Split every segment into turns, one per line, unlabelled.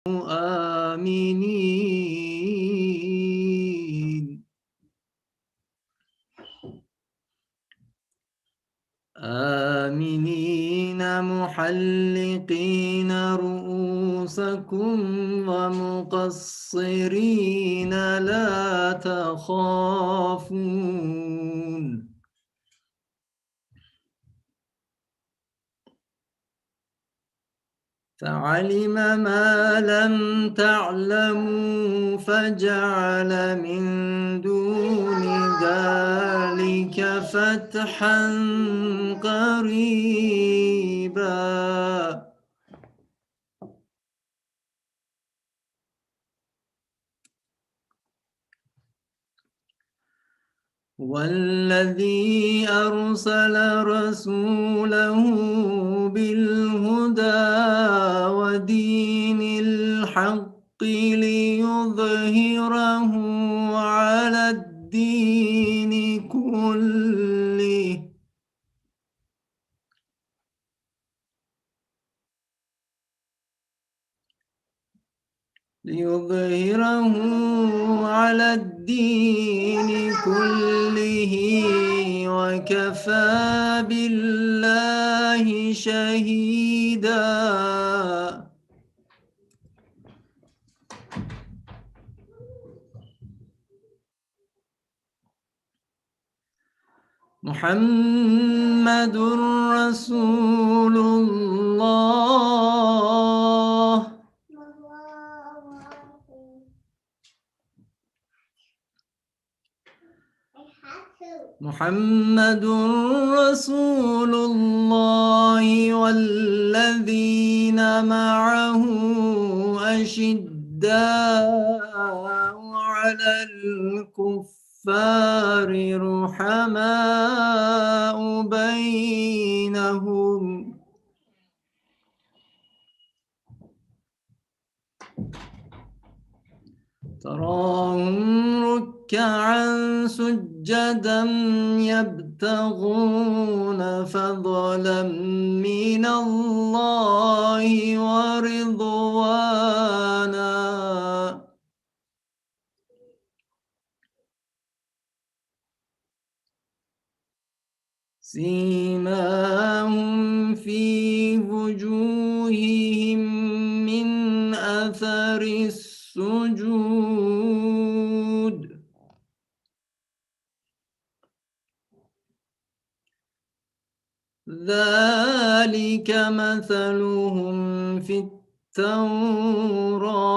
آمنين محلقين رؤوسكم ومقصرين لا تخافون فعلم ما لم تعلموا فجعل من دون ذلك فتحا قريبا والذي أرسل رسوله بالهدى ودين الحق ليظهره على الدين كله وكفى بالله شهيدا محمد رسول الله محمد رسول الله والذين معه أشداء على الكفار رحماء بينهم تراهم ركعا سجدا يبتغون فضلا من الله ورضوانا سيماهم في وجوههم من أثر السجود ذلك مثلهم في التوراة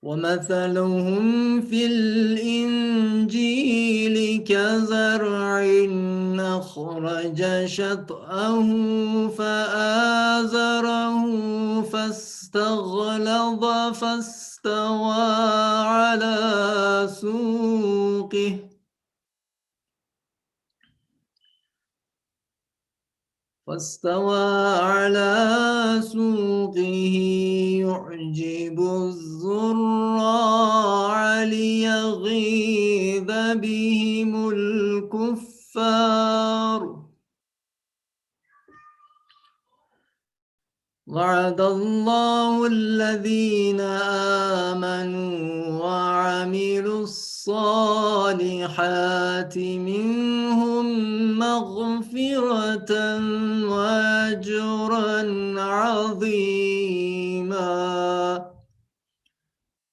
ومثلهم في الإنجيل كزرع أخرج شطأه فآزره فاستغلظ فاستوى على سوقه يعجب الزراع ليغيظ بهم الكفار وعد الله الذين آمنوا وعملوا الصالحات منهم مغفرة وأجرا عظيما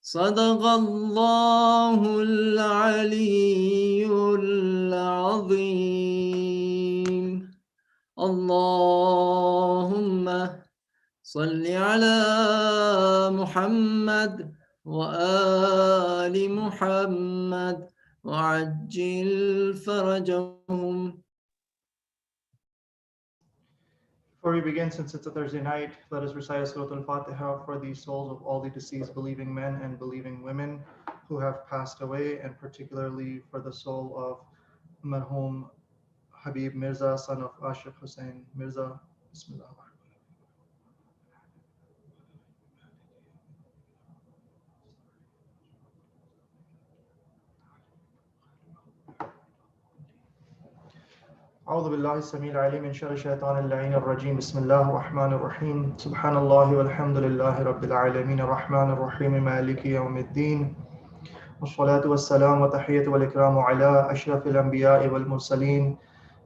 صدق الله العلي العظيم اللهم صل على محمد وآل محمد وعجل فرجهم.
Before we begin, since it's a Thursday night, let us recite Surah Al-Fatiha for the souls of all the deceased believing men and believing women who have passed away, and particularly for the soul of Marhum Habib Mirza, son of Ashif Hussain Mirza. Bismillah. أعوذ بالله السميع العليم من شر الشيطان اللعين الرجيم بسم الله الرحمن الرحيم سبحان الله والحمد لله رب العالمين الرحمن الرحيم مالك يوم الدين والصلاة والسلام وتحية والإكرام على أشرف الأنبياء والمرسلين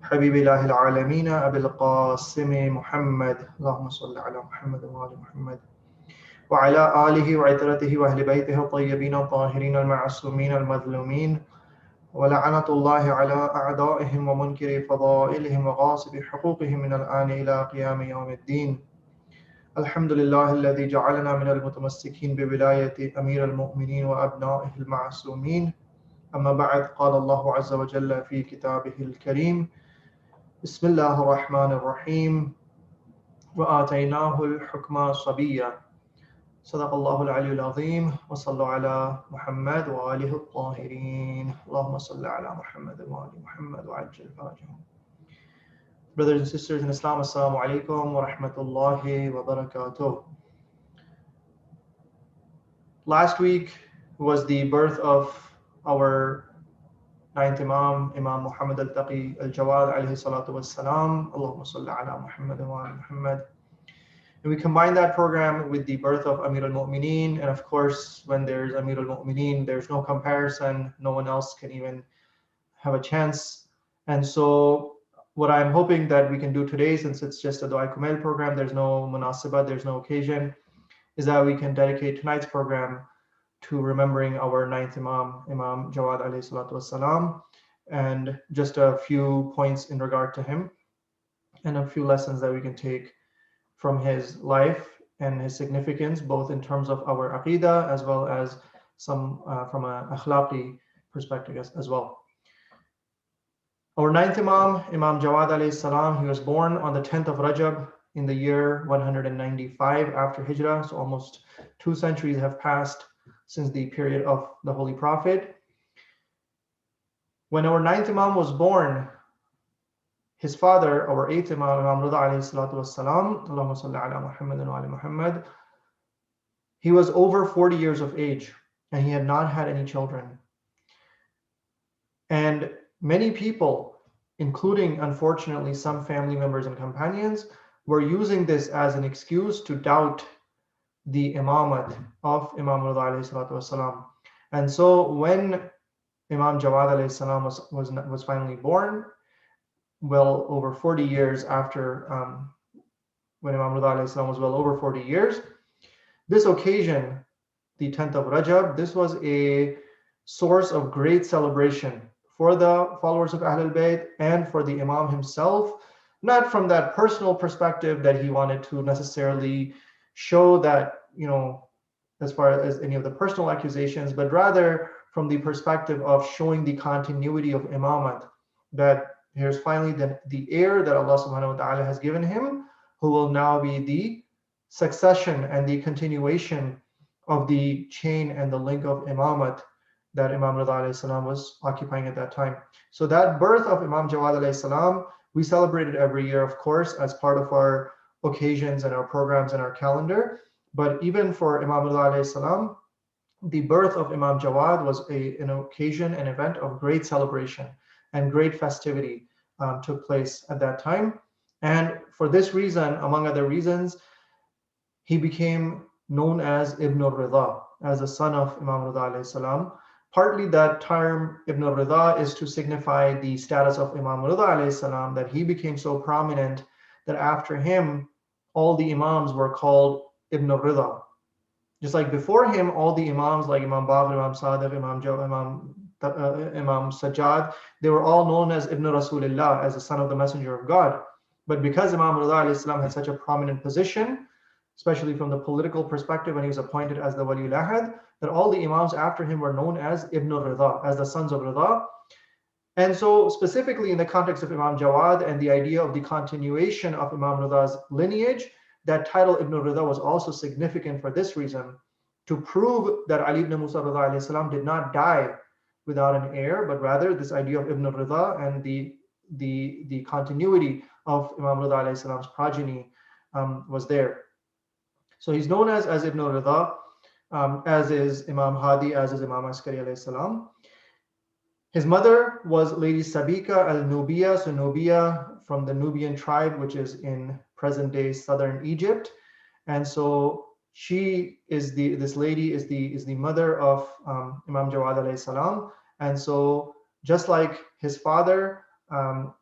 حبيب الله العالمين أبي القاسم محمد اللهم صل على محمد وآل محمد وعلى آله وعترته وأهل بيته الطيبين الطاهرين المعصومين المظلومين ولعنة الله على أعدائهم ومنكر فضائلهم وغاصب حقوقهم من الآن إلى قيام يوم الدين الحمد لله الذي جعلنا من المتمسكين بولاية أمير المؤمنين وأبنائه المعصومين أما بعد قال الله عز وجل في كتابه الكريم بسم الله الرحمن الرحيم وآتيناه الحكم صبيا صدق الله العلي العظيم وصلوا على محمد وآله الطاهرين اللهم صل على محمد وآل محمد وعجل فرجهم. Brothers and sisters in Islam, Assalamu alaikum wa rahmatullahi wa barakatuh. Last week was the birth of our ninth Imam, Imam Muhammad al-Taqi al-Jawad alayhi salatu was salam. Allahumma salli ala Muhammad wa ala Muhammad. And we combine that program with the birth of Amir al-Mu'mineen. And of course, when there's Amir al-Mu'mineen, there's no comparison. No one else can even have a chance. And so what I'm hoping that we can do today, since it's just a Dua Kumayl program, there's no munasabah, there's no occasion, is that we can dedicate tonight's program to remembering our ninth Imam, Imam Jawad alayhi salatu wassalam, and just a few points in regard to him, and a few lessons that we can take from his life and his significance, both in terms of our aqidah as well as some from an akhlaqi perspective as well. Our ninth Imam, Imam Jawad alayhi salam, he was born on the 10th of Rajab in the year 195 after Hijrah, so almost 2 centuries have passed since the period of the Holy Prophet. When our ninth Imam was born, his father, our eighth Imam, Imam Rida alayhi salatu wassalam, Allahumma salli ala Muhammad wa ala Muhammad, he was over 40 years of age and he had not had any children. And many people, including unfortunately some family members and companions, were using this as an excuse to doubt the imamat of Imam Rida alayhi salatu wassalam. And so when Imam Jawad alayhi salam was finally born, well over 40 years after when Imam Rida alayhi salam was well over 40 years, this occasion, the 10th of Rajab, this was a source of great celebration for the followers of Ahlul Bayt and for the Imam himself, not from that personal perspective that he wanted to necessarily show that, as far as any of the personal accusations, but rather from the perspective of showing the continuity of imamat, that here's finally the heir that Allah subhanahu wa ta'ala has given him, who will now be the succession and the continuation of the chain and the link of imamat that Imam Rida alayhi salam was occupying at that time. So that birth of Imam Jawad alayhi salam, we celebrate it every year, of course, as part of our occasions and our programs and our calendar. But even for Imam Rida alayhi salam, the birth of Imam Jawad was an occasion, an event of great celebration and great festivity took place at that time. And for this reason, among other reasons, he became known as Ibn al-Rida, as the son of Imam Rida alayhi salam. Partly that term Ibn al-Rida is to signify the status of Imam Rida alayhi salam, that he became so prominent that after him, all the Imams were called Ibn al-Rida. Just like before him, all the Imams like Imam Baqir, Imam Sadiq, Imam Sajjad, they were all known as Ibn Rasulillah, as the son of the Messenger of God. But because Imam Rida alayhi salam had such a prominent position, especially from the political perspective when he was appointed as the Waliul Ahad, that all the Imams after him were known as Ibn al-Rida, as the sons of Rida. And so specifically in the context of Imam Jawad and the idea of the continuation of Imam Rida's lineage, that title Ibn al-Rida was also significant for this reason, to prove that Ali ibn Musa Rida alayhi salam did not die without an heir, but rather this idea of Ibn al-Rida and the continuity of Imam Rida alayhi salam's progeny was there. So he's known as Ibn al-Rida, as is Imam Hadi, as is Imam Askari alayhi salam. His mother was Lady Sabika al-Nubia, so Nubia from the Nubian tribe, which is in present-day southern Egypt. And so this lady is the mother of Imam Jawad alayhi salam. And so just like his father,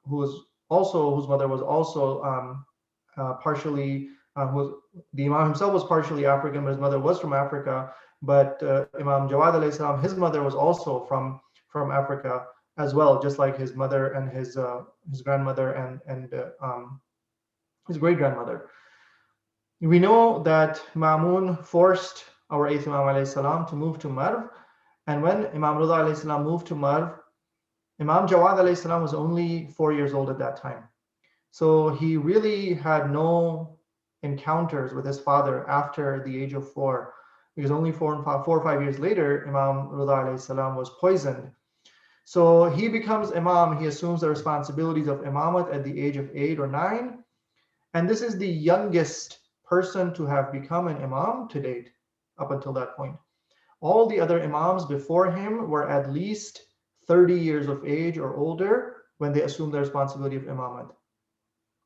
whose mother was also partially, the Imam himself was partially African, but his mother was from Africa. But Imam Jawad alayhi salam, his mother was also from Africa as well, just like his mother and his grandmother and his great grandmother. We know that Ma'mun forced our 8th Imam alayhi salam to move to Marv, and when Imam Rida alayhi salam moved to Marv, Imam Jawad alayhi salam was only 4 years old at that time. So he really had no encounters with his father after the age of 4, because only 4 or 5 years later, Imam Rida alayhi salam was poisoned. So he becomes Imam, he assumes the responsibilities of Imamat at the age of 8 or 9, and this is the youngest person to have become an Imam to date, up until that point. All the other Imams before him were at least 30 years of age or older when they assumed the responsibility of Imamat.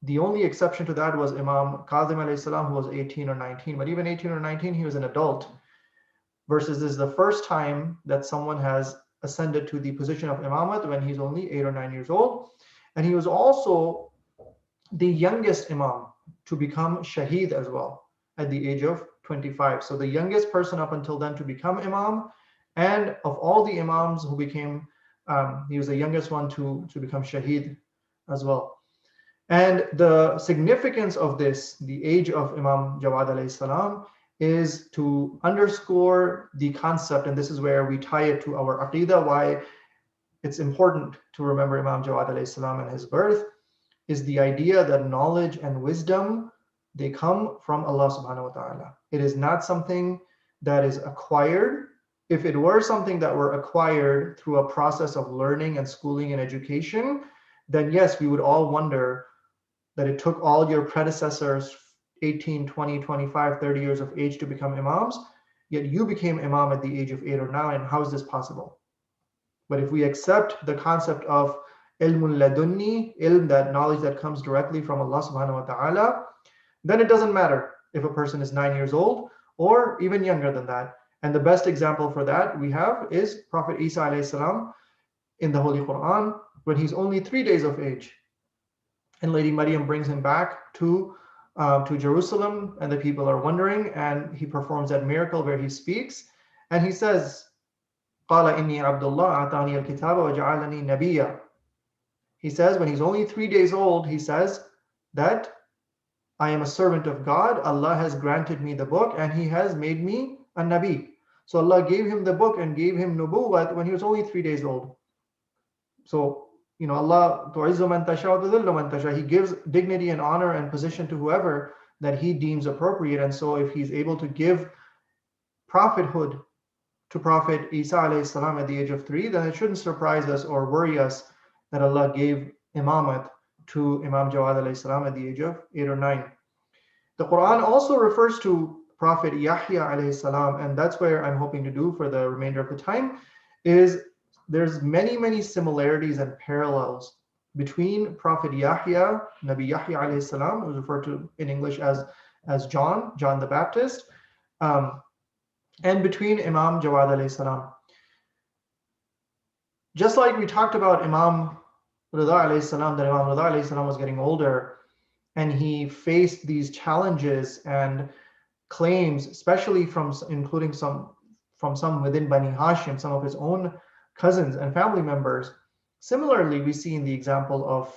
The only exception to that was Imam Kazim alayhi salam, who was 18 or 19. But even 18 or 19, he was an adult. Versus this is the first time that someone has ascended to the position of Imamat when he's only 8 or 9 years old. And he was also the youngest Imam to become Shaheed as well at the age of 25. So the youngest person up until then to become Imam. And of all the Imams who became, he was the youngest one to become Shaheed as well. And the significance of this, the age of Imam Jawad alayhi salam, is to underscore the concept, and this is where we tie it to our Aqidah, why it's important to remember Imam Jawad alayhi salam and his birth, is the idea that knowledge and wisdom, they come from Allah subhanahu wa ta'ala. It is not something that is acquired. If it were something that were acquired through a process of learning and schooling and education, then yes, we would all wonder that it took all your predecessors 18, 20, 25, 30 years of age to become Imams, yet you became Imam at the age of 8 or 9. How is this possible? But if we accept the concept of ilmul ladunni, ilm, that knowledge that comes directly from Allah subhanahu wa ta'ala, then it doesn't matter if a person is 9 years old or even younger than that. And the best example for that we have is Prophet Isa alayhi salam in the Holy Quran, when he's only 3 days of age. And Lady Maryam brings him back to Jerusalem, and the people are wondering, and he performs that miracle where he speaks, and he says, قَالَ إِنِّي عَبْدُ اللَّهِ أَعْطَانِيَ الْكِتَابَ وَجَعَلَنِي نَبِيًّا. He says, when he's only 3 days old, he says that I am a servant of God, Allah has granted me the book, and he has made me a Nabi. So Allah gave him the book and gave him nubuwwat when he was only 3 days old. So, Allah, tu'izzu man tasha wa tudhillu man tasha. He gives dignity and honor and position to whoever that he deems appropriate. And so if he's able to give prophethood to Prophet Isa alayhi salam at the age of 3, then it shouldn't surprise us or worry us that Allah gave imamat to Imam Jawad alayhi salam at the age of 8 or 9. The Quran also refers to Prophet Yahya alayhi salam, and that's where I'm hoping to do for the remainder of the time, is there's many similarities and parallels between Prophet Yahya, Nabi Yahya alayhi salam, who's referred to in English as John the Baptist, and between Imam Jawad alayhi salam. Just like we talked about Imam Rida alayhi salam, that Imam Rida alayhi salam was getting older, and he faced these challenges and claims, especially including some within Bani Hashim, some of his own cousins and family members. Similarly, we see in the example of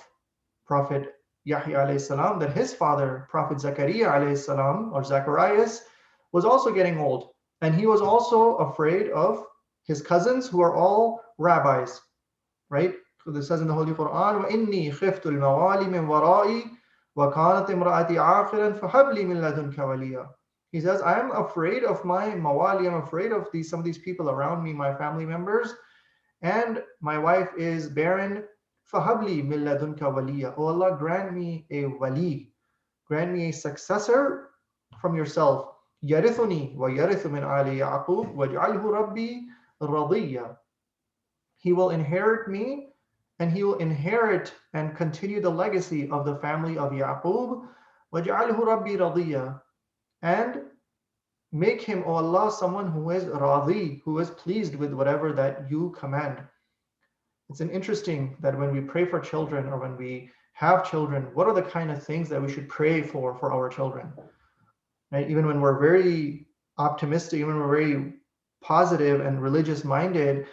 Prophet Yahya alayhi salam that his father, Prophet Zakaria alayhi salam, or Zacharias, was also getting old. And he was also afraid of his cousins, who are all rabbis, right? So this says in the Holy Quran, وَإِنِّي خِفْتُ الْمَوَالِ مِنْ وَرَائِي وَكَانَتْ إِمْرَأَتِي عَاقِرًا فَهَبْ لِي مِنْ لَدُنْكَ وَلِيًّا. He says, I am afraid of my mawali, I'm afraid of some of these people around me, my family members, and my wife is barren. فَهَبْلِي مِنْ لَدُنْكَ وَلِيًّا. Oh Allah, grant me a wali, grant me a successor from yourself. يَرِثُنِي وَيَرِثُ مِنْ آلِ يَعْقُوبَ وَاجْعَلْهُ رَبِّي رَضِيًّا. he will inherit me, and he will inherit and continue the legacy of the family of Yaqub. وَجْعَلْهُ رَبِّي رَضِيًّا, and make him, O Allah, someone who is radi, who is pleased with whatever that you command. It's an interesting that when we pray for children or when we have children, what are the kind of things that we should pray for our children? Right? Even when we're very optimistic, even when we're very positive and religious minded,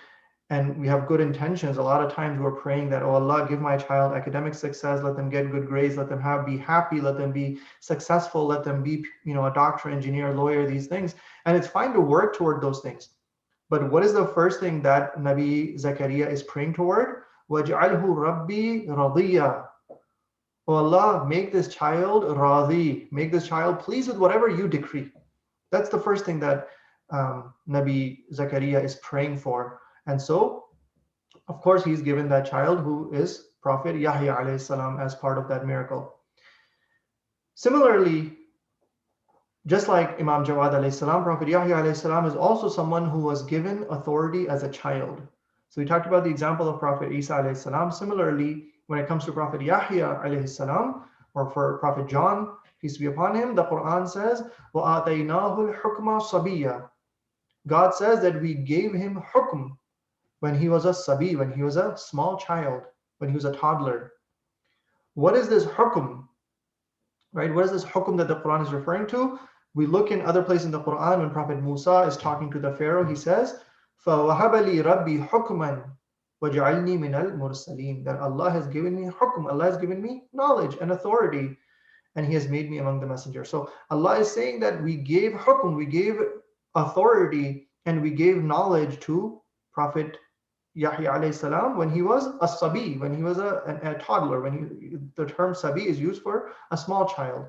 and we have good intentions, a lot of times we're praying that, oh Allah, give my child academic success, let them get good grades, let them be happy, let them be successful, let them be, a doctor, engineer, lawyer, these things. And it's fine to work toward those things. But what is the first thing that Nabi Zakaria is praying toward? وَجْعَلْهُ رَبِّي رَضِيًّا. Oh Allah, make this child radi, make this child pleased with whatever you decree. That's the first thing that Nabi Zakaria is praying for. And so, of course, he's given that child who is Prophet Yahya alayhi salam as part of that miracle. Similarly, just like Imam Jawad alayhi salam, Prophet Yahya alayhi salam is also someone who was given authority as a child. So we talked about the example of Prophet Isa alayhi salam. Similarly, when it comes to Prophet Yahya alayhi salam, or for Prophet John, peace be upon him, the Quran says, وَآتَيْنَاهُ الْحُكْمَ صَبِيًّا. God says that we gave him hukm when he was a sabi, when he was a small child, when he was a toddler. What is this hukm? Right? What is this hukm that the Quran is referring to? We look in other places in the Quran when Prophet Musa is talking to the Pharaoh, he says, فَوَهَبَ لِي رَبِّي حُكْمًا وَجَعَلْنِي مِنَ الْمُرْسَلِينَ. That Allah has given me hukm, Allah has given me knowledge and authority, and he has made me among the messengers. So Allah is saying that we gave hukm, we gave authority, and we gave knowledge to Prophet Yahya alayhi salam when he was a sabi, when he was a toddler, the term sabi is used for a small child.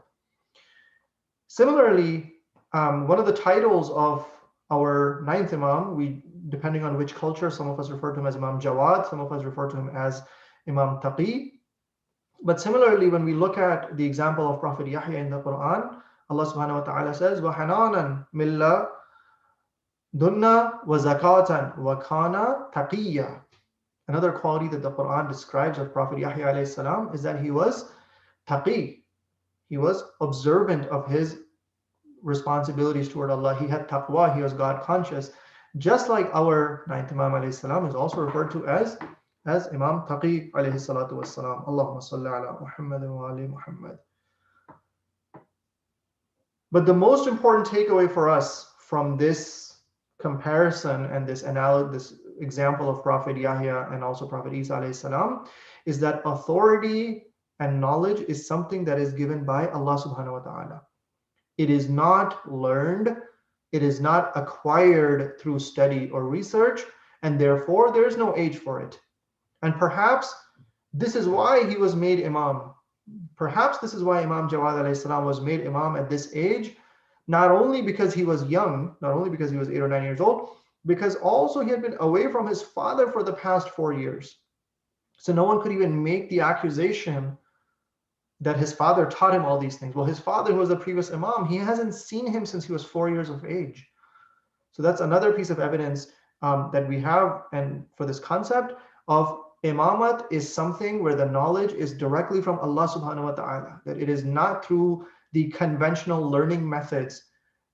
Similarly, one of the titles of our ninth Imam, depending on which culture, some of us refer to him as Imam Jawad, some of us refer to him as Imam Taqi. But similarly, when we look at the example of Prophet Yahya in the Quran, Allah subhanahu wa ta'ala says, وَحَنَانًا مِلَّا dunna wa zakatan wa kana taqiyya. Another quality that the Quran describes of Prophet Yahya alayhi salam is that he was taqi. He was observant of his responsibilities toward Allah. He had taqwa, he was God conscious. Just like our ninth Imam alayhi salam is also referred to as Imam Taqi alayhi salatu wassalam. Allahumma salli ala Muhammad wa ali Muhammad. But the most important takeaway for us from this comparison and this example of Prophet Yahya and also Prophet Isa alayhi salam is that authority and knowledge is something that is given by Allah subhanahu wa ta'ala. It is not learned, it is not acquired through study or research, and therefore there is no age for it. And perhaps this is why he was made Imam. Perhaps this is why Imam Jawad alayhi salam was made Imam at this age, not only because he was young, not only because he was 8 or 9 years old, because also he had been away from his father for the past 4 years. So no one could even make the accusation that his father taught him all these things. Well, his father, who was the previous Imam, he hasn't seen him since he was 4 years of age. So that's another piece of evidence that we have, and for this concept of Imamat is something where the knowledge is directly from Allah subhanahu wa ta'ala, that it is not through the conventional learning methods,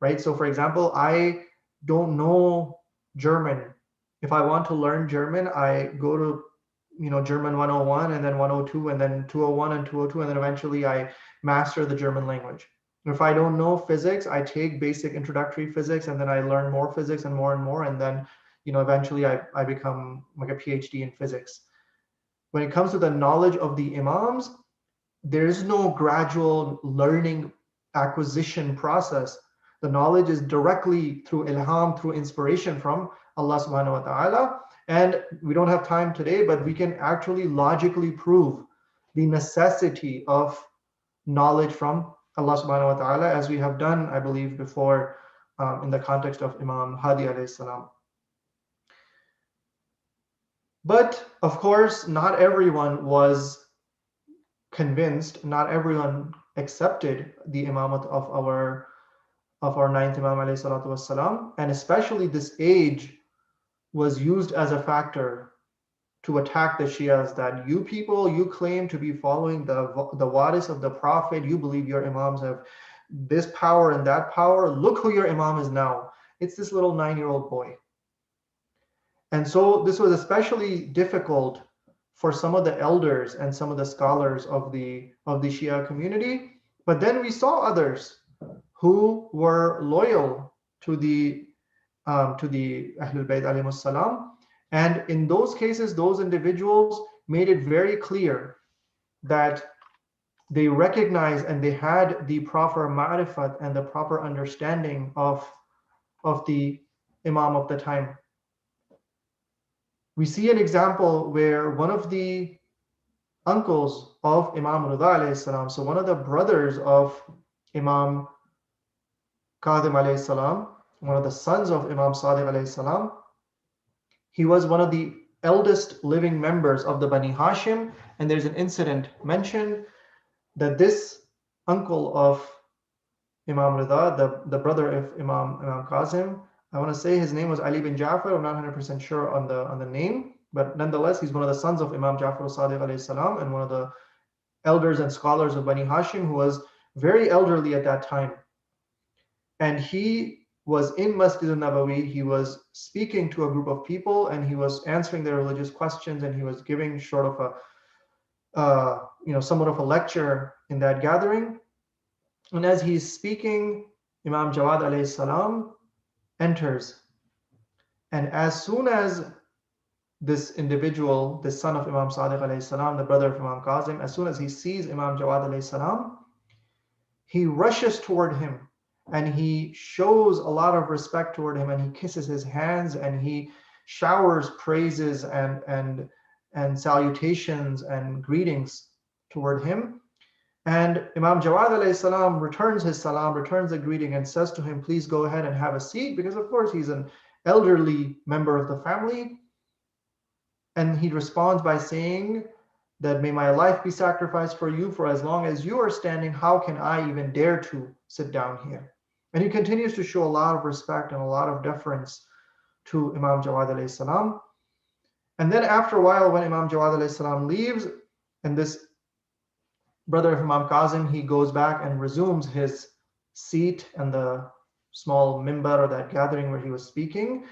right? So for example, I don't know German. If I want to learn German, I go to German 101 and then 102 and then 201 and 202, and then eventually I master the German language. If I don't know physics, I take basic introductory physics and then I learn more physics and more, and then eventually I become like a PhD in physics. When it comes to the knowledge of the Imams, there is no gradual learning acquisition process. The knowledge is directly through ilham, through inspiration from Allah subhanahu wa ta'ala. And we don't have time today, but we can actually logically prove the necessity of knowledge from Allah subhanahu wa ta'ala, as we have done, I believe, before in the context of Imam Hadi alayhi salam. But of course, not everyone was convinced, not everyone accepted the imamat of our ninth Imam alayhi salatu wassalam, and especially this age was used as a factor to attack the Shias, that you people, you claim to be following the waris of the Prophet, you believe your Imams have this power and that power. Look who your Imam is now. It's this little 9-year-old boy. And so this was especially difficult for some of the elders and some of the scholars of the Shia community. But then we saw others who were loyal to the Ahlul Bayt alayhimus salam. And in those cases, those individuals made it very clear that they recognized and they had the proper ma'rifat and the proper understanding of the Imam of the time. We see an example where one of the uncles of Imam Rida alayhi salam, so one of the brothers of Imam Kadhim alayhi salam, one of the sons of Imam Sadiq alayhi salam, he was one of the eldest living members of the Bani Hashim, and there's an incident mentioned that this uncle of Imam Rida, the brother of Imam Qasim, I want to say his name was Ali bin Ja'far. I'm not 100% sure on the name, but nonetheless, he's one of the sons of Imam Ja'far al-Sadiq alayhi salam, and one of the elders and scholars of Bani Hashim, who was very elderly at that time. And he was in Masjid al-Nabawi. He was speaking to a group of people, and he was answering their religious questions, and he was giving sort of a somewhat of a lecture in that gathering. And as he's speaking, Imam Jawad alayhi salam enters. And as soon as this individual, the son of Imam Sadiq alayhi salam, the brother of Imam Qasim, as soon as he sees Imam Jawad alayhi salam, he rushes toward him and he shows a lot of respect toward him, and he kisses his hands and he showers praises and salutations and greetings toward him. And Imam Jawad alayhi salam returns his salam, returns the greeting, and says to him, please go ahead and have a seat, because of course he's an elderly member of the family. And he responds by saying that, may my life be sacrificed for you, for as long as you are standing, how can I even dare to sit down here? And he continues to show a lot of respect and a lot of deference to Imam Jawad alayhi salam. And then after a while, when Imam Jawad alayhi salam leaves, and this brother of Imam Qasim, he goes back and resumes his seat and the small mimbar, or that gathering where he was speaking.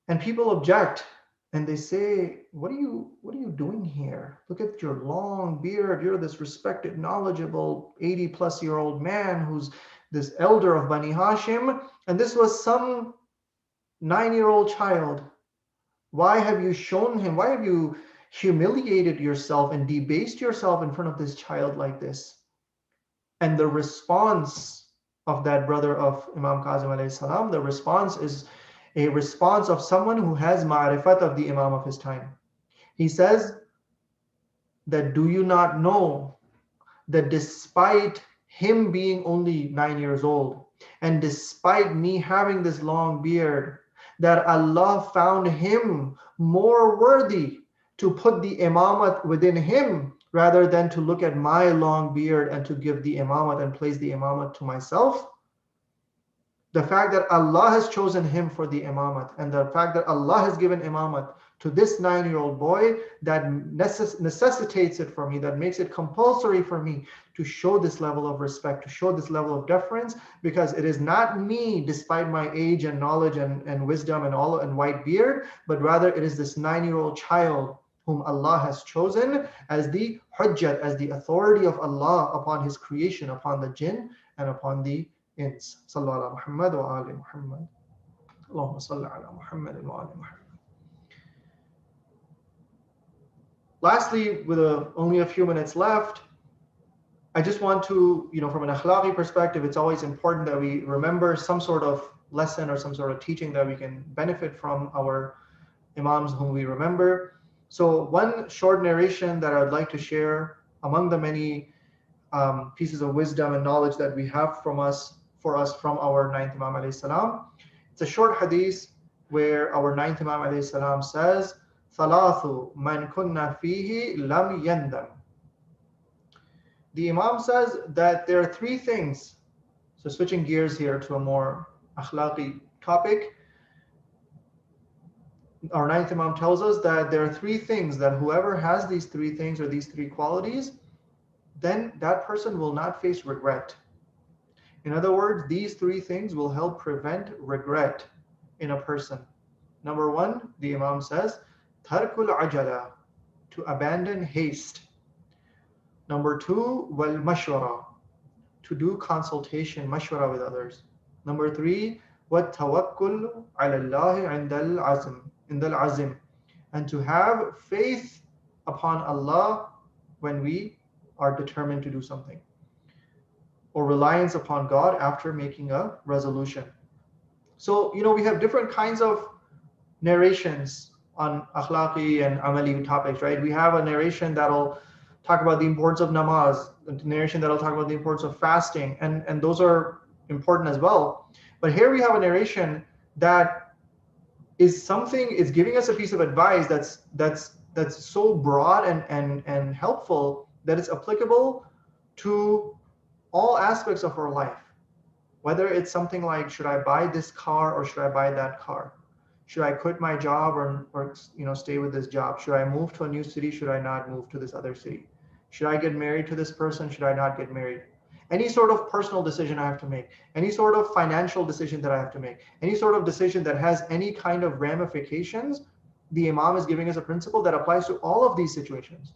And people object, and they say, what are you doing here? Look at your long beard. You're this respected, knowledgeable 80-plus-year-old man who's this elder of Bani Hashim, and this was some 9-year-old child. Why have you shown him? Why have you humiliated yourself and debased yourself in front of this child like this? And the response of that brother of Imam Qasim alayhi salam, the response is a response of someone who has ma'rifat of the Imam of his time. He says that, do you not know that despite him being only 9 years old, and despite me having this long beard, that Allah found him more worthy to put the imamat within him rather than to look at my long beard and to give the imamat and place the imamat to myself? The fact that Allah has chosen him for the imamat, and the fact that Allah has given imamat to this 9-year-old boy, that necessitates it for me, that makes it compulsory for me to show this level of respect, to show this level of deference, because it is not me, despite my age and knowledge and wisdom and white beard, but rather it is this 9-year-old child whom Allah has chosen as the hujjat, as the authority of Allah upon his creation, upon the jinn and upon the ins. Sallu ala Muhammad wa ali Muhammad. Allahumma salli ala Muhammad wa ali Muhammad. Lastly, with only a few minutes left, I just want to, from an akhlaqi perspective, it's always important that we remember some sort of lesson or some sort of teaching that we can benefit from our Imams whom we remember. So one short narration that I would like to share among the many pieces of wisdom and knowledge that we have for us from our 9th Imam alayhi salam. It's a short hadith where our 9th Imam alayhi salam says, Thalathu man kunna fihi lam yandam. The Imam says that there are 3 things. So switching gears here to a more akhlaqi topic. our ninth Imam tells us that there are three things that whoever has these three things or these three qualities, then that person will not face regret. In other words, these three things will help prevent regret in a person. Number one, the Imam says, tarkul ajala, to abandon haste. Number two, wal mashwara, to do consultation, mashwara with others. Number three, what tawakkul ala Allah indal azim, and to have faith upon Allah when we are determined to do something, or reliance upon God after making a resolution. So, we have different kinds of narrations on akhlaqi and amali topics, right? We have a narration that'll talk about the importance of namaz, a narration that'll talk about the importance of fasting, and those are important as well. But here we have a narration that is giving us a piece of advice that's so broad and helpful that it's applicable to all aspects of our life. Whether it's something like, should I buy this car or should I buy that car? Should I quit my job or stay with this job? Should I move to a new city? Should I not move to this other city? Should I get married to this person? Should I not get married? Any sort of personal decision I have to make, any sort of financial decision that I have to make, any sort of decision that has any kind of ramifications, the Imam is giving us a principle that applies to all of these situations.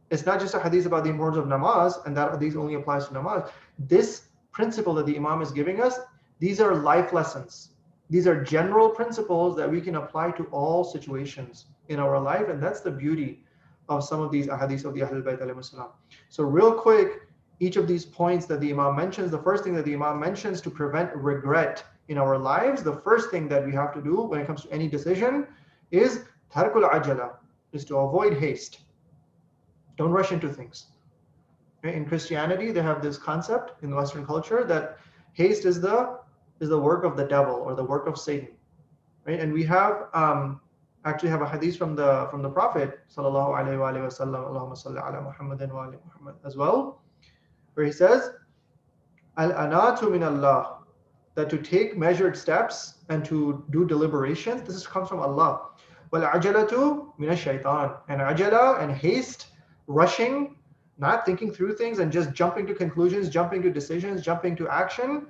It's not just a hadith about the importance of namaz and that hadith only applies to namaz. This principle that the Imam is giving us, these are life lessons. These are general principles that we can apply to all situations in our life, and that's the beauty of some of these ahadith of the Ahlul Bayt alayhi salam. So real quick, each of these points that the Imam mentions, the first thing that the Imam mentions to prevent regret in our lives, the first thing that we have to do when it comes to any decision is tarkul ajala, is to avoid haste. Don't rush into things. In Christianity, they have this concept in Western culture that haste is the work of the devil or the work of Satan, right? And we have actually have a hadith from the Prophet sallallahu alaihi wasallam, Allahumma salli ala Muhammadin wa ali Muhammad as well, where he says, al-anatu min Allah, that to take measured steps and to do deliberations, comes from Allah. Wal ajalatu min ash-shaytan, and ajala and haste, rushing, not thinking through things and just jumping to conclusions, jumping to decisions, jumping to action,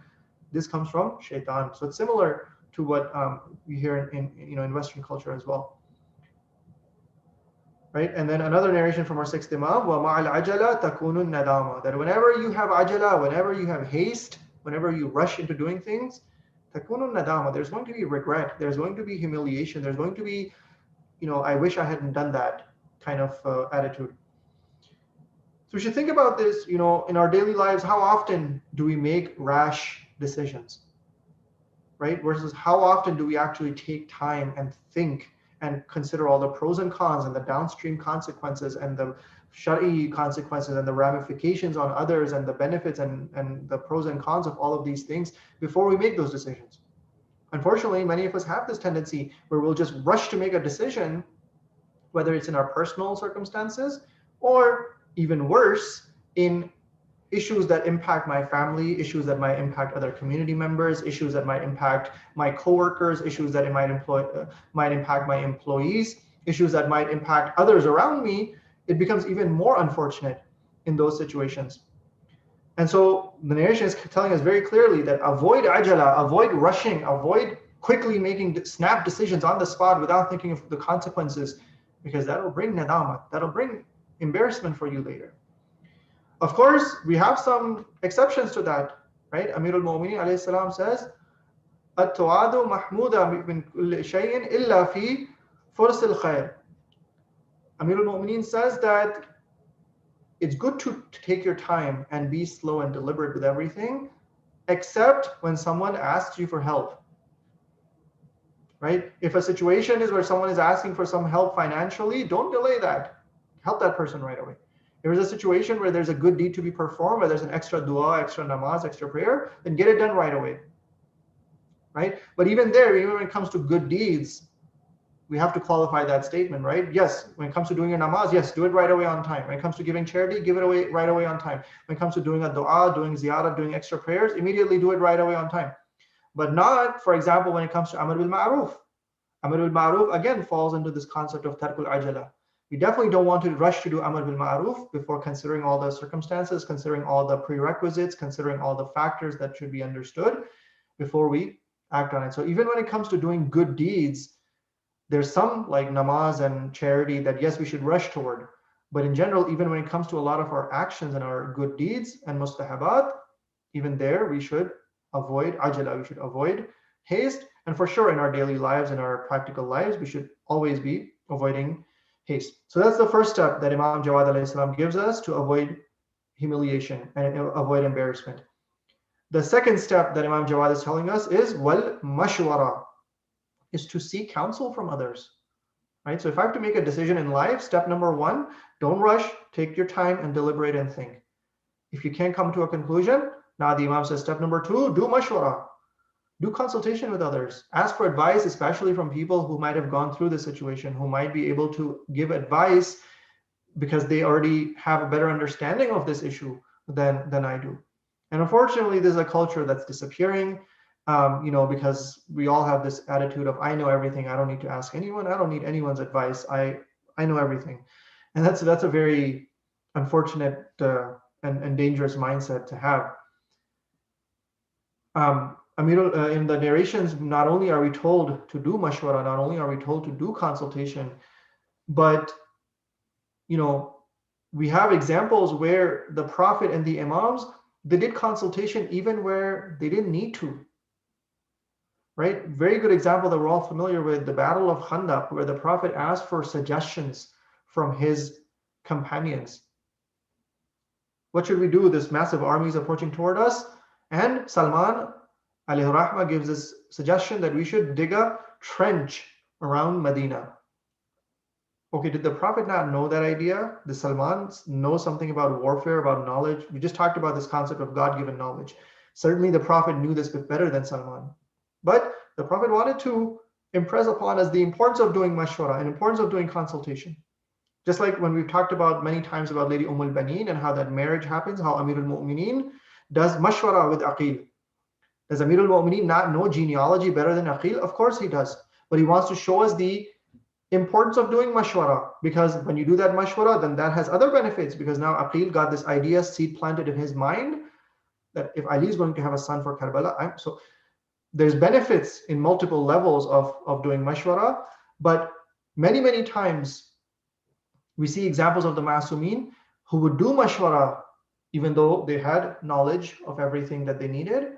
this comes from shaitan. So it's similar to what we hear in Western culture as well. Right? And then another narration from our sixth Imam, wa ma'al ajala takunun nadama, that whenever you have ajala, whenever you have haste, whenever you rush into doing things, takunun nadama, there's going to be regret, there's going to be humiliation, there's going to be, I wish I hadn't done that kind of attitude. So we should think about this, in our daily lives, how often do we make rash decisions, right? Versus how often do we actually take time and think and consider all the pros and cons and the downstream consequences and the shari consequences and the ramifications on others and the benefits and the pros and cons of all of these things before we make those decisions. Unfortunately, many of us have this tendency where we'll just rush to make a decision, whether it's in our personal circumstances or even worse, in issues that impact my family, issues that might impact other community members, issues that might impact my coworkers, issues that might impact my employees, issues that might impact others around me. It becomes even more unfortunate in those situations. And so the narration is telling us very clearly that avoid ajala, avoid rushing, avoid quickly making snap decisions on the spot without thinking of the consequences, because that'll bring nadama, that'll bring embarrassment for you later. Of course, we have some exceptions to that, right? Amirul Mu'mineen alayhi salam says, "At-tu'adu mahmuda min kulli shay'in illa fi furs al-khair." Amirul Mu'mineen says that it's good to take your time and be slow and deliberate with everything, except when someone asks you for help, right? If a situation is where someone is asking for some help financially, don't delay that. Help that person right away. If there's a situation where there's a good deed to be performed, where there's an extra dua, extra namaz, extra prayer, then get it done right away, right? But even when it comes to good deeds, we have to qualify that statement, right? Yes, when it comes to doing a namaz, yes, do it right away on time. When it comes to giving charity, give it away right away on time. When it comes to doing a dua, doing ziyarah, doing extra prayers, immediately do it right away on time. But not, for example, when it comes to amr bil ma'ruf. Amr bil Ma'ruf again falls into this concept of tarkul ajala. We definitely don't want to rush to do Amr bil Ma'ruf before considering all the circumstances, considering all the prerequisites, considering all the factors that should be understood before we act on it. So even when it comes to doing good deeds, there's some like namaz and charity that yes, we should rush toward. But in general, even when it comes to a lot of our actions and our good deeds and mustahabat, even there we should avoid ajala, we should avoid haste. And for sure in our daily lives, in our practical lives, we should always be avoiding haste. So that's the first step that Imam Jawad alayhi salam gives us to avoid humiliation and avoid embarrassment. The second step that Imam Jawad is telling us is wal mashwara, is to seek counsel from others. Right? So if I have to make a decision in life, step number one, don't rush, take your time and deliberate and think. If you can't come to a conclusion, now the Imam says step number two, do mashwara. Do consultation with others. Ask for advice, especially from people who might have gone through the situation, who might be able to give advice because they already have a better understanding of this issue than I do. And unfortunately, there's a culture that's disappearing, because we all have this attitude of, I know everything. I don't need to ask anyone. I don't need anyone's advice. I know everything. And that's a very unfortunate and dangerous mindset to have. In the narrations, not only are we told to do mashwara, not only are we told to do consultation, but we have examples where the Prophet and the Imams, they did consultation even where they didn't need to. Right? Very good example that we're all familiar with, the Battle of Khandaq, where the Prophet asked for suggestions from his companions. What should we do? This massive army is approaching toward us. And Salman alayhi rahmah gives this suggestion that we should dig a trench around Medina. Okay, did the Prophet not know that idea? Did Salman know something about warfare, about knowledge? We just talked about this concept of God-given knowledge. Certainly the Prophet knew this bit better than Salman. But the Prophet wanted to impress upon us the importance of doing mashwara and importance of doing consultation. Just like when we've talked about many times about Lady Baneen and how that marriage happens, how Amirul Mu'mineen does mashwara with Aqil. Does Amirul Mu'mineen not know genealogy better than Aqil? Of course he does. But he wants to show us the importance of doing mashwara, because when you do that mashwara, then that has other benefits, because now Aqil got this idea seed planted in his mind that if Ali is going to have a son for Karbala, so there's benefits in multiple levels of doing mashwara. But many times we see examples of the Ma'asumeen who would do mashwara even though they had knowledge of everything that they needed,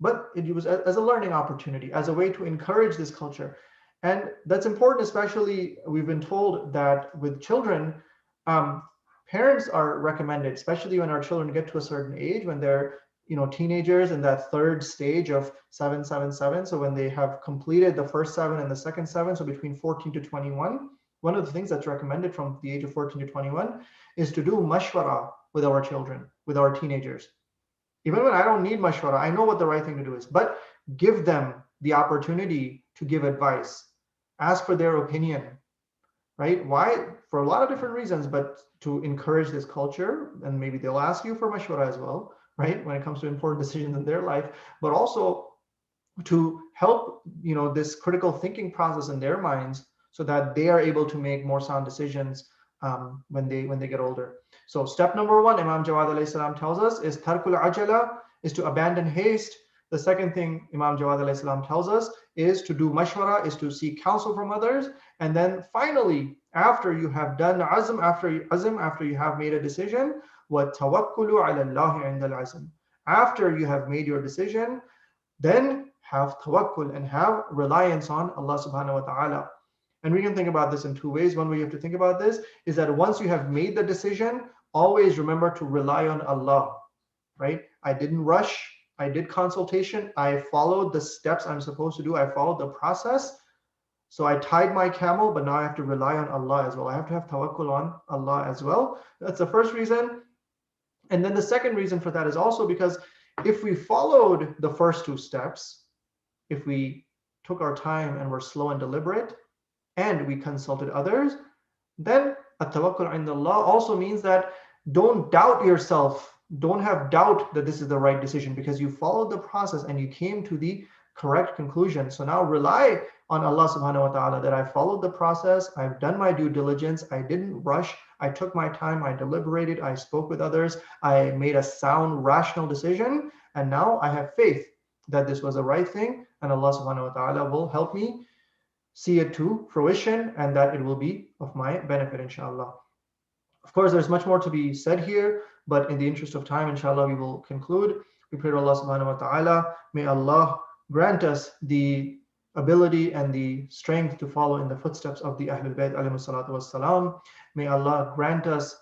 but it was as a learning opportunity, as a way to encourage this culture. And that's important, especially we've been told that with children, parents are recommended, especially when our children get to a certain age, when they're teenagers in that third stage of 777. So when they have completed the first 7 and the second 7, so between 14 to 21, one of the things that's recommended from the age of 14 to 21 is to do mashwara with our children, with our teenagers. Even when I don't need mashwara, I know what the right thing to do is, but give them the opportunity to give advice, ask for their opinion, right? Why? For a lot of different reasons, but to encourage this culture, and maybe they'll ask you for mashwara as well, right? When it comes to important decisions in their life, but also to help, this critical thinking process in their minds so that they are able to make more sound decisions when they get older. So step number 1, Imam Jawad alayhi salam tells us, is tarkul ajala, is to abandon haste. The second thing Imam Jawad alayhi salam tells us is to do mashwara, is to seek counsel from others. And then finally, after you have done azm, after you have made a decision, وَتَوَكُّلُوا عَلَى اللَّهِ عِنْدَ الْعَزْمِ. After you have made your decision, then have tawakkul and have reliance on Allah subhanahu wa ta'ala. And we can think about this in 2 ways. One way you have to think about this is that once you have made the decision, always remember to rely on Allah, right? I didn't rush. I did consultation. I followed the steps I'm supposed to do. I followed the process. So I tied my camel, but now I have to rely on Allah as well. I have to have tawakkul on Allah as well. That's the first reason. And then the second reason for that is also because if we followed the first 2 steps, if we took our time and were slow and deliberate, and we consulted others, then at-tawakkul inda Allah also means that don't doubt yourself. Don't have doubt that this is the right decision, because you followed the process and you came to the correct conclusion. So now rely on Allah subhanahu wa ta'ala that I followed the process, I've done my due diligence, I didn't rush, I took my time, I deliberated, I spoke with others, I made a sound, rational decision, and now I have faith that this was the right thing, and Allah subhanahu wa ta'ala will help me see it to fruition and that it will be of my benefit, inshallah. Of course, there's much more to be said here, but in the interest of time, inshallah, we will conclude. We pray to Allah subhanahu wa ta'ala. May Allah grant us the ability and the strength to follow in the footsteps of the Ahlul Bayt alayhi salatu wassalam. May Allah grant us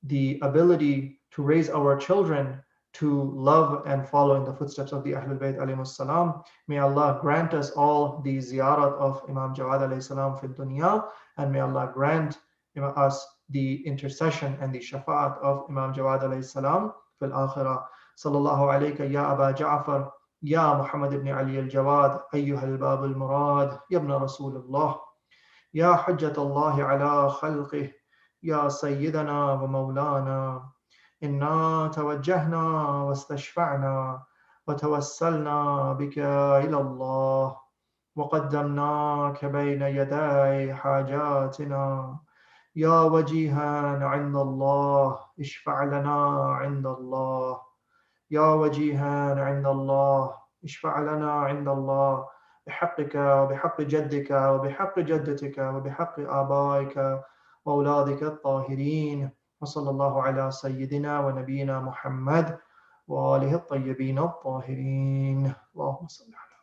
the ability to raise our children to love and follow in the footsteps of the Ahlul Bayt alayhi salam. May Allah grant us all the ziyarat of Imam Jawad alayhi salam fi dunya, and may Allah grant us the intercession and the shafa'at of Imam Jawad alayhi salam fil akhirah. Sallallahu alayka ya Aba Ja'far, ya Muhammad ibn Ali al-Jawad, ayyuha al-bab al-murad, ya ibn Rasulullah, ya hujjat Allah ala khalqih, ya sayyidana wa maulana. إنا توجهنا واستشفعنا وتوسلنا بك إلى الله وقدمناك بين يدي حاجاتنا يا وجيها عند الله اشفع لنا عند الله يا وجيها عند الله اشفع لنا عند الله بحقك وبحق جدك وبحق جدتك وبحق آبائك وأولادك الطاهرين وصلى الله على سيدنا ونبينا محمد وآله الطيبين الطاهرين اللهم صل على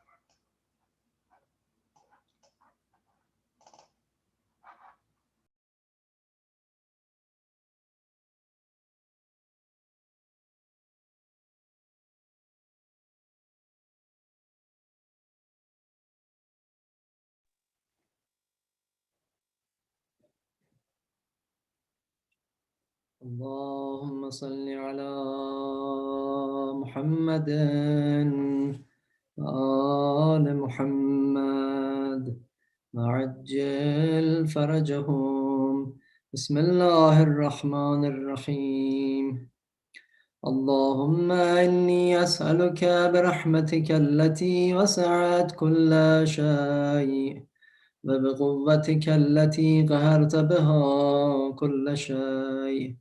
اللهم صل على محمد وآل محمد وعجل فرجهم. بسم الله الرحمن الرحيم. اللهم إني أسألك برحمتك التي وسعت كل شيء وبقوتك التي قهرت بها كل شيء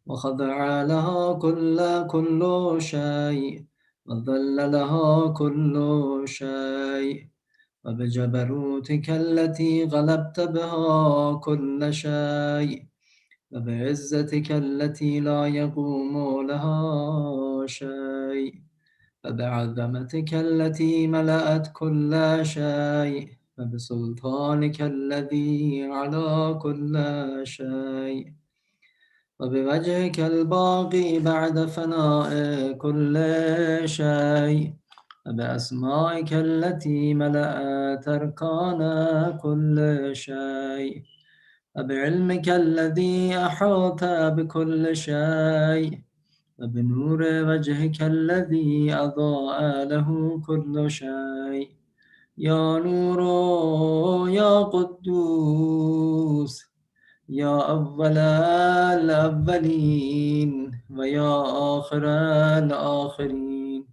وخضع لها كل شيء وذل لها كل شيء وبجبروتك التي غلبت بها كل شيء وبعزتك التي لا يقوم لها شيء وبعظمتك التي ملأت كل شيء وبسلطانك الذي على كل شيء وبوجهك الباقي بعد فناء كل شيء وبأسمائك التي ملأت أركان كل شيء وبعلمك الذي أحاط بكل شيء وبنور وجهك الذي أضاء له كل شيء يا نور يا قدوس يا أول الأولين ويا آخر الآخرين.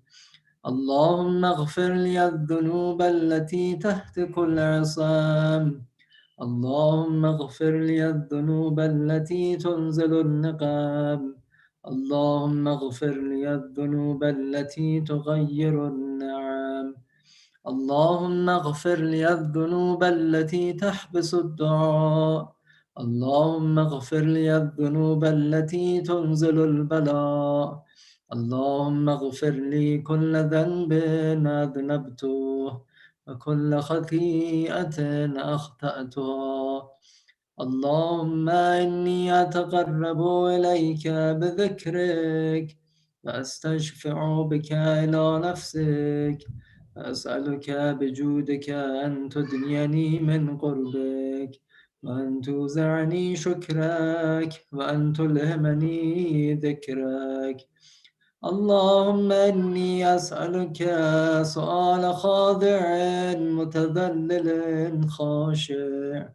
اللهم اغفر لي الذنوب التي تهتك العصام. اللهم اغفر لي الذنوب التي تنزل النقام. اللهم اغفر لي الذنوب التي تغير النعم. اللهم اغفر لي الذنوب التي تحبس الدعاء. اللهم اغفر لي الذنوب التي تنزل البلاء. اللهم اغفر لي كل ذنب أذنبته وكل خطيئة أخطأتها. اللهم إني أتقرب إليك بذكرك وأستشفع بك إلى نفسك أسألك بجودك أن تدنيني من قربك وأن توزعني شكرك وأن تلهمني ذكرك. اللهم إني أسألك سؤال خاضع متذلل خاشع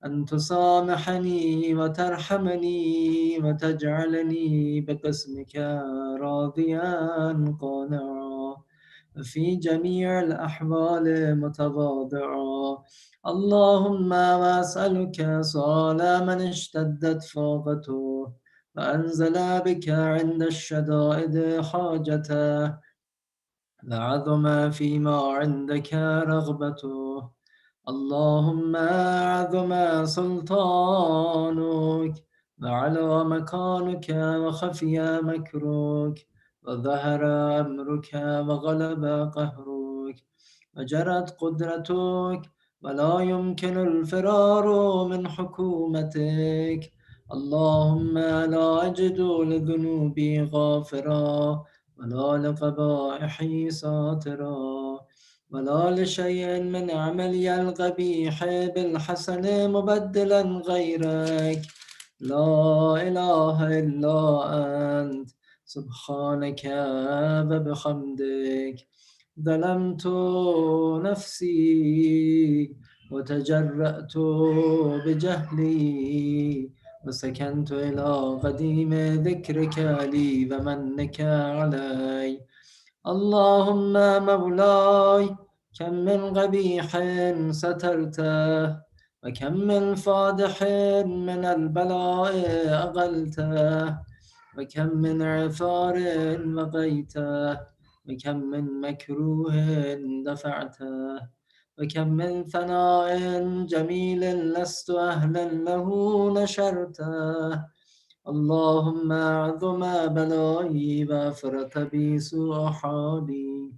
أن تسامحني وترحمني وتجعلني بقسمك راضيا قانعا في جميع الأحوال متواضعا. اللهم وأسألك سؤال من اشتدت فاقته فأنزل بك عند الشدائد حاجته لعظم فيما عندك رغبته. اللهم عظم سلطانك وعلى مكانك وخفي مكرك وظهر أمرك وغلب قهرك وجرت قدرتك ولا يمكن الفرار من حكومتك. اللهم لا أجد لذنوبي غافرا ولا لقبائحي ساترا ولا لشيء من عملي القبيح بالحسن مبدلا غيرك. لا إله إلا أنت سبحانك وبحمدك ظلمت نفسي وتجرأت بجهلي وسكنت إلى قديم ذكرك لي ومنك علي. اللهم مولاي كم من قبيح سترته وكم من فادح من البلاء أقلته وكم من عثار وقيته وكم من مكروه دفعته وكم من ثناء جميل لست أهلا له نشرته. اللهم أعظم بلائي وأفرط بي سوء حالي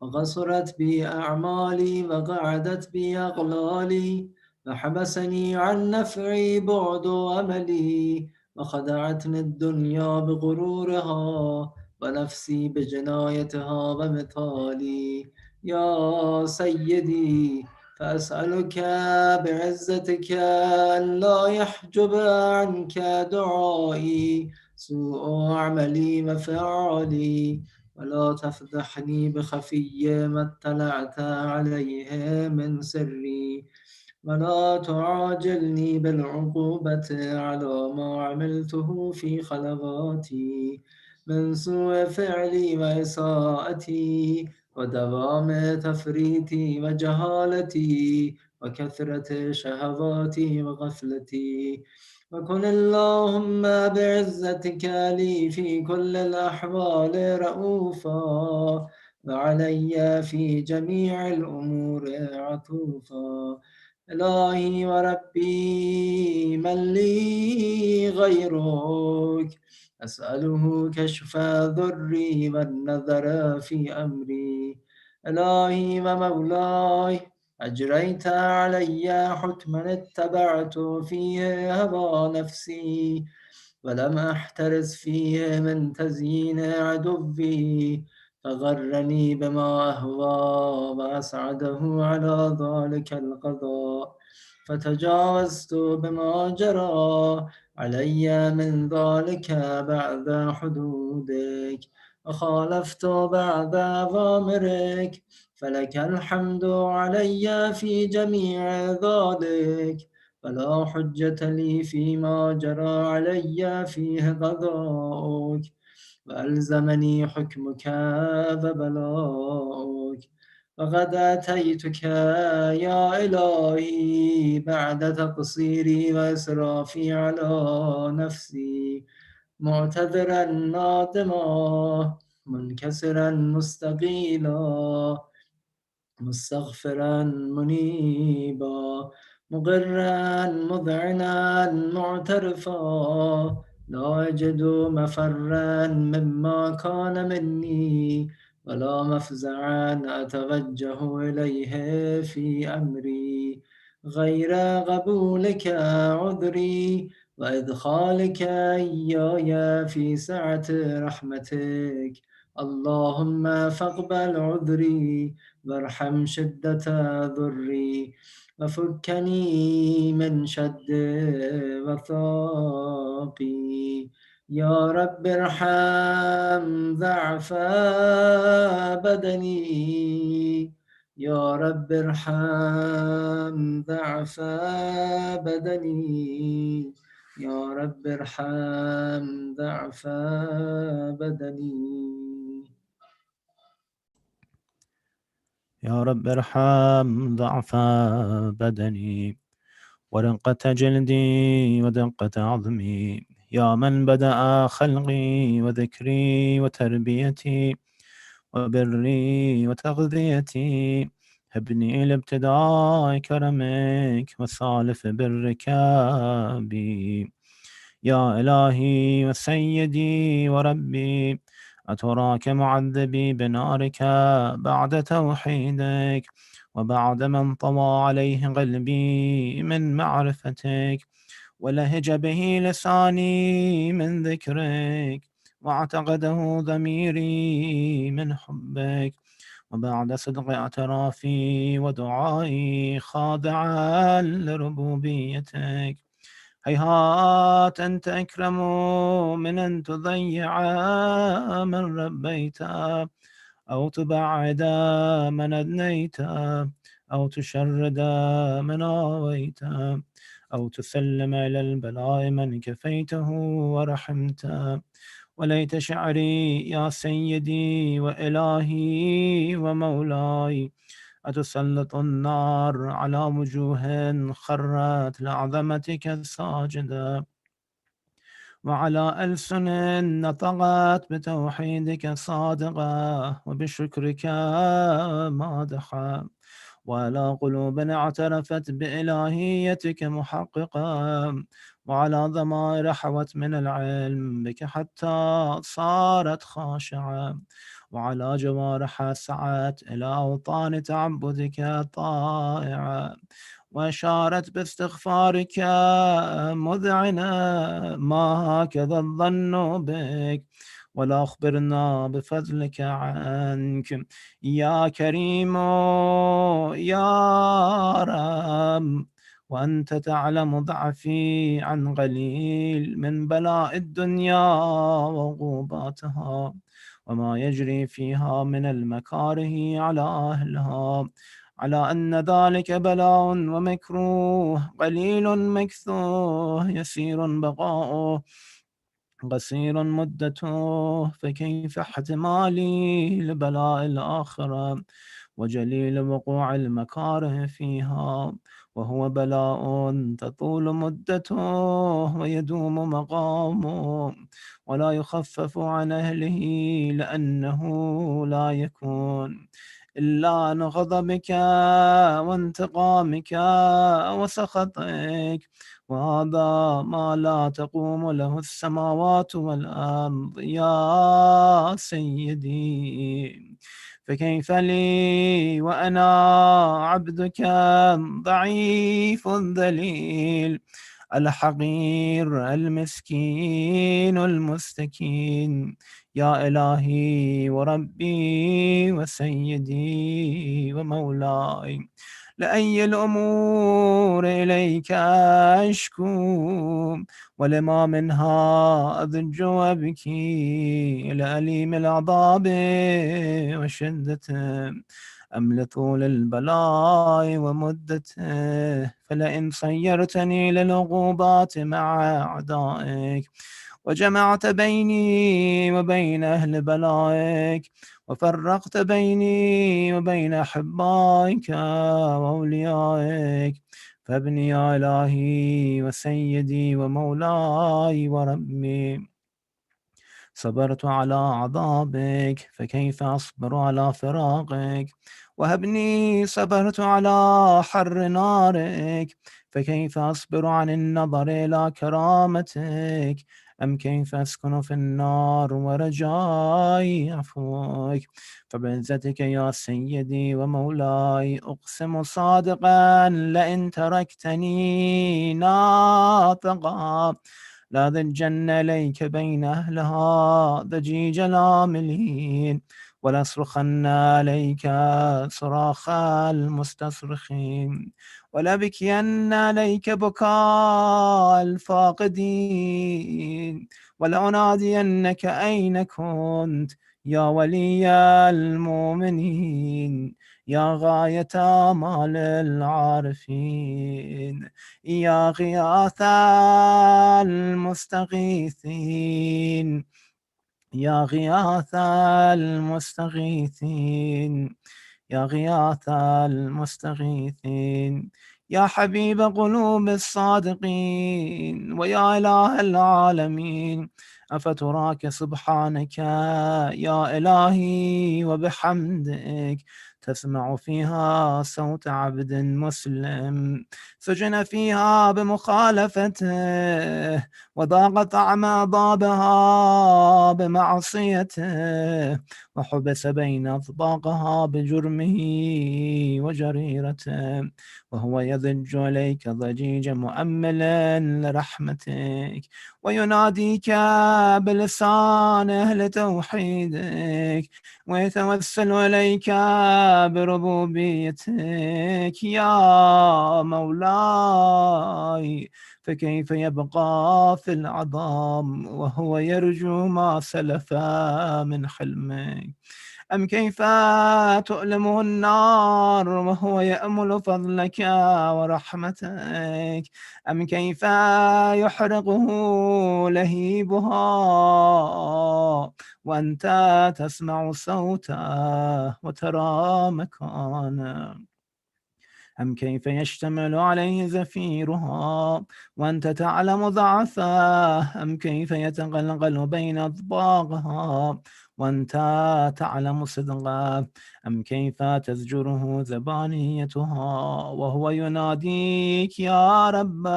وقصرت بي أعمالي وقعدت بي أغلالي وحبسني عن نفعي بعد أملي وخدعتني الدنيا بغرورها ونفسي بجنايتها ومثالي. يا سيدي فأسألك بعزتك أن لا يحجب عنك دعائي سوء عملي وفعالي ولا تفضحني بخفي ما اطلعت عليه من سري ولا تعاجلني بالعقوبة على ما عملته في خلواتي من سوء فعلي وإساءتي ودوام تفريطي وجهالتي وكثرة شهواتي وغفلتي. وكن اللهم بعزتك لي في كل الأحوال رؤوفا وعلي في جميع الأمور عطوفا. إلهي وربي من لي غيرك أسأله كشف ضري والنظر في أمري. إلهي ومولاي أجريت علي حكما اتبعت فيه هوى نفسي ولم أحترس فيه من تزيين عدوي فغرني بما أهوى وأسعده على ذلك القضاء فتجاوزت بما جرى علي من ذلك بعد حدودك وخالفت بعد أوامرك فلك الحمد علي في جميع ذلك فلا حجة لي فيما جرى علي فيه قضاؤك وألزمني حكمك وبلاؤك. وقد أتيتك يا إلهي بعد تقصيري وإسرافي على نفسي معتذرا نادما منكسرا مستقيلا مستغفرا منيبا مقرا مذعنا معترفا لا أجد مفرا مما كان مني ولا مفزعا أتوجه إليه في أمري غير قبولك عذري وإدخالك إياي في سعة رحمتك. اللهم فاقبل عذري وارحم شدة ضري وفكني من شد وثاقي. يا رب ارحم ضعف بدني. يا رب ارحم ضعف بدني. يا رب ارحم ضعف بدني.
يا رب ارحم ضعف بدني ورقة جلدي ودقة عظمي، يا من بدأ خلقي وذكري وتربيتي وبري وتغذيتي، هبني لابتداء كرمك وسالف برك بي. يا إلهي وسيدي وربي، أتراك معذبي بنارك بعد توحيدك، وبعد ما انطوى عليه قلبي من معرفتك، ولهج به لساني من ذكرك، واعتقده ضميري من حبك، وبعد صدق اعترافي ودعائي خاضعا لربوبيتك. هيهات أنت أكرم من أن تضيع من ربيت، أو تبعد من أدنيت، أو تشرد من آويت، أو تسلم إلى البلاء من كفيته ورحمت. وليت شعري يا سيدي وإلهي ومولاي، أتسلط النار على وجوه خرت لعظمتك ساجدة، وعلى ألسن نطقت بتوحيدك صادقة، وبشكرك مادحة، وعلى قلوب اعترفت بإلهيتك محققة، وعلى ضمائر حوت من العلم بك حتى صارت خاشعة، وعلى جوارح سعت إلى أوطان تعبدك طائعة، وأشارت باستغفارك مذعنة. ما هكذا الظن بك، ولا أخبرنا بفضلك عنك يا كريم يا رب. وأنت تعلم ضعفي عن قليل من بلاء الدنيا وعقوباتها، وما يجري فيها من المكاره على أهلها، على أن ذلك بلاء ومكروه قليل مكثوه يسير بقاؤه قصير مدته، فكيف احتمالي لبلاء الآخرة وجليل وقوع المكاره فيها، وهو بلاء تطول مدته ويدوم مقامه ولا يخفف عن أهله، لأنه لا يكون إلا عن غضبك وانتقامك وسخطك، وهذا ما لا تقوم له السماوات والأرض يا سيدي. فكيف لي وأنا عبدك ضعيف ذليل الحقير المسكين المستكين، يا إلهي وربي وسيدي ومولاي، لأي الأمور إليك أشكو، ولما منها أضج وأبكي، لأليم العذاب وشدته أم لطول البلاء ومدته. فلئن صيرتني للعقوبات مع أعدائك، وجمعت بيني وبين أهل بلائك، وفرقت بيني وبين أحبائك وأوليائك، فابني يا إلهي وسيدي ومولاي وربي. صبرت على عذابك، فكيف أصبر على فراقك؟ وهبني صبرت على حر نارك، فكيف أصبر عن النظر إلى كرامتك؟ أم كيف أسكن في النار ورجائي عفوك؟ فبعزتك يا سيدي ومولاي أقسم صادقا، لئن تركتني ناطقا لأضجن إليك بين أهلها ضجيج العاملين، ولأصرخن عليك صراخ المستصرخين، ولأبكين عليك بكاء الفاقدين، ولأنادينك أين كنت يا ولي المؤمنين، يا غاية آمال العارفين، يا غياث المستغيثين، يا غياث المستغيثين، يا غياث المستغيثين، يا حبيب قلوب الصادقين، ويا إله العالمين. أفتراك سبحانك يا إلهي وبحمدك تسمع فيها صوت عبد مسلم سجن فيها بمخالفته، وذاق طعم عذابها بمعصيته، وحبس بين أطباقها بجرمه وجريرته، وهو يضج إليك ضجيج مؤمل لرحمتك، ويناديك بلسانه لتوحيدك، ويتوسل إليك بربوبيتك يا مولاي. فكيف يبقى في العظام وهو يرجو ما سلف من حلمك؟ أم كيف تؤلمه النار وهو يأمل فضلك ورحمتك؟ أم كيف يحرقه لهيبها وأنت تسمع صوته وترى مكانه؟ أم كيف يشتمل عليه زفيرها وأنت تعلم ضعفه؟ أم كيف يتغلغل بين أطباقها وأنت تعلم صدقه؟ أم كيف تزجره زبانيتها وهو يناديك يا رب؟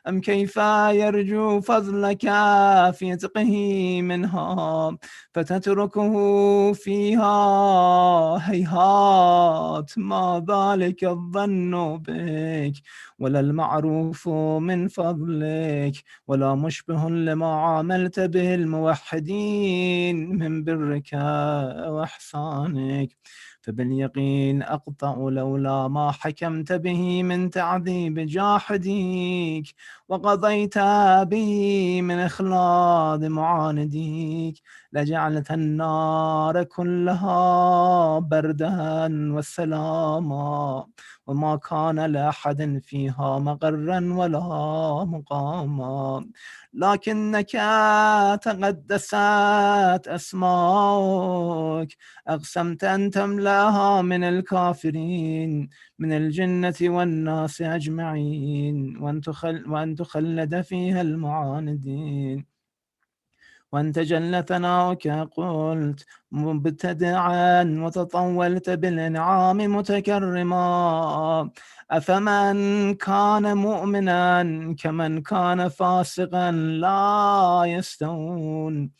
أم كيف يرجو فضلك في عتقه منها فتتركه فيها؟ هيهات ما ذلك الظن بك، ولا المعروف من فضلك، ولا مشبه لما عاملت به الموحدين من برك وإحسانك. فباليقين أقطع لولا ما حكمت به من تعذيب جاحديك، وقضيت به من إخلاد معانديك، لجعلت النار كلها بردا وسلاما، وما كان لأحد فيها مقرا ولا مقاما. لكنك تقدست أسماؤك، أقسمت أن تملأها من الكافرين من الجنة والناس أجمعين، وأن تخلد فيها المعاندين. وأنت جل ثناؤك قلت مبتدعا وتطولت بالإنعام متكرما، أفمن كان مؤمنا كمن كان فاسقا لا يستوون.